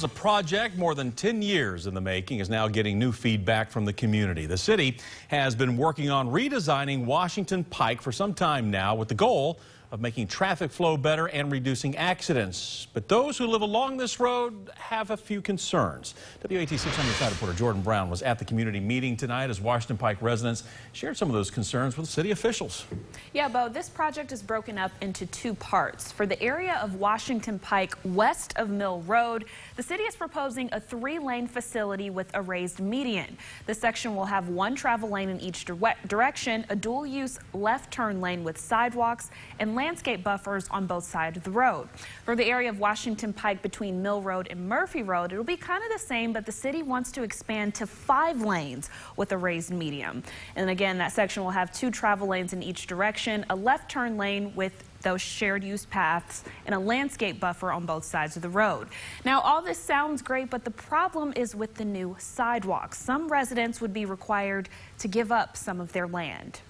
A project more than 10 years in the making is now getting new feedback from the community. The city has been working on redesigning Washington Pike for some time now with the goal of making traffic flow better and reducing accidents. But those who live along this road have a few concerns. WAT 600 side reporter Jordan Brown was at the community meeting tonight as Washington Pike residents shared some of those concerns with city officials. Yeah, Bo, this project is broken up into two parts. For the area of Washington Pike west of Mill Road, the city is proposing a 3-lane facility with a raised median. The section will have one travel lane in each direction, a dual-use left turn lane with sidewalks, and landscape buffers on both sides of the road. For the area of Washington Pike between Mill Road and Murphy Road, it'll be kind of the same, but the city wants to expand to 5 lanes with a raised median. And again, that section will have 2 travel lanes in each direction, a left turn lane with those shared use paths, and a landscape buffer on both sides of the road. Now, all this sounds great, but the problem is with the new sidewalks. Some residents would be required to give up some of their land.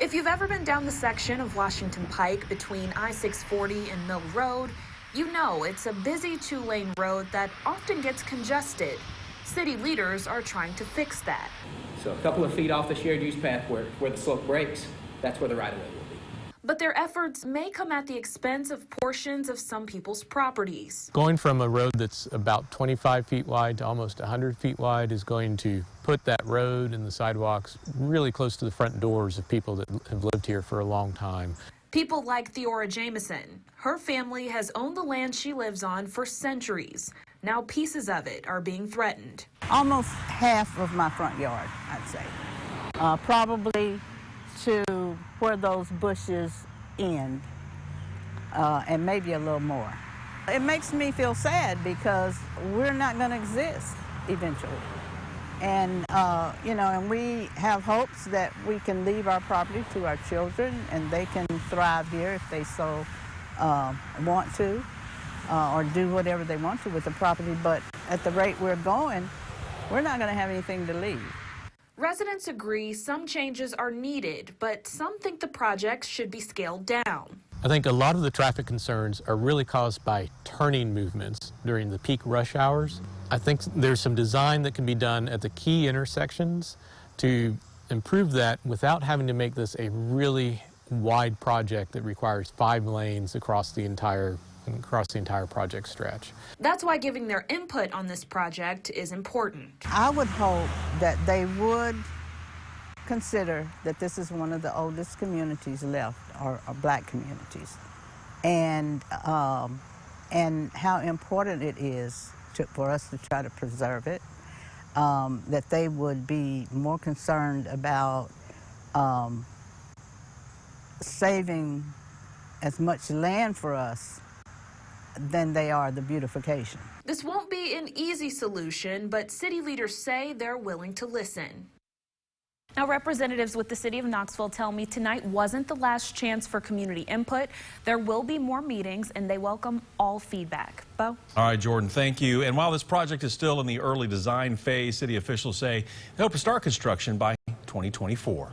If you've ever been down the section of Washington Pike between I-640 and Mill Road, you know it's a busy 2-lane road that often gets congested. City leaders are trying to fix that. So a couple of feet off the shared use path where the slope breaks, that's where the right-of-way will be. But their efforts may come at the expense of portions of some people's properties. Going from a road that's about 25 feet wide to almost 100 feet wide is going to put that road and the sidewalks really close to the front doors of people that have lived here for a long time. People like Theora Jameson. Her family has owned the land she lives on for centuries. Now pieces of it are being threatened. Almost half of my front yard, I'd say. Probably to where those bushes end, and maybe a little more. It makes me feel sad because we're not going to exist eventually. And, and we have hopes that we can leave our property to our children and they can thrive here if they so want to, or do whatever they want to with the property. But at the rate we're going, we're not going to have anything to leave. Residents agree some changes are needed, but some think the project should be scaled down. I think a lot of the traffic concerns are really caused by turning movements during the peak rush hours. I think there's some design that can be done at the key intersections to improve that without having to make this a really wide project that requires 5 lanes across the entire project stretch. That's why giving their input on this project is important. I would hope that they would consider that this is one of the oldest communities left, or black communities, and how important it is for us to try to preserve it, that they would be more concerned about saving as much land for us than they are the beautification. This won't be an easy solution, but city leaders say they're willing to listen. Now, representatives with the city of Knoxville tell me tonight wasn't the last chance for community input. There will be more meetings, and they welcome all feedback. Bo? All right, Jordan, thank you. And while this project is still in the early design phase, city officials say they hope to start construction by 2024.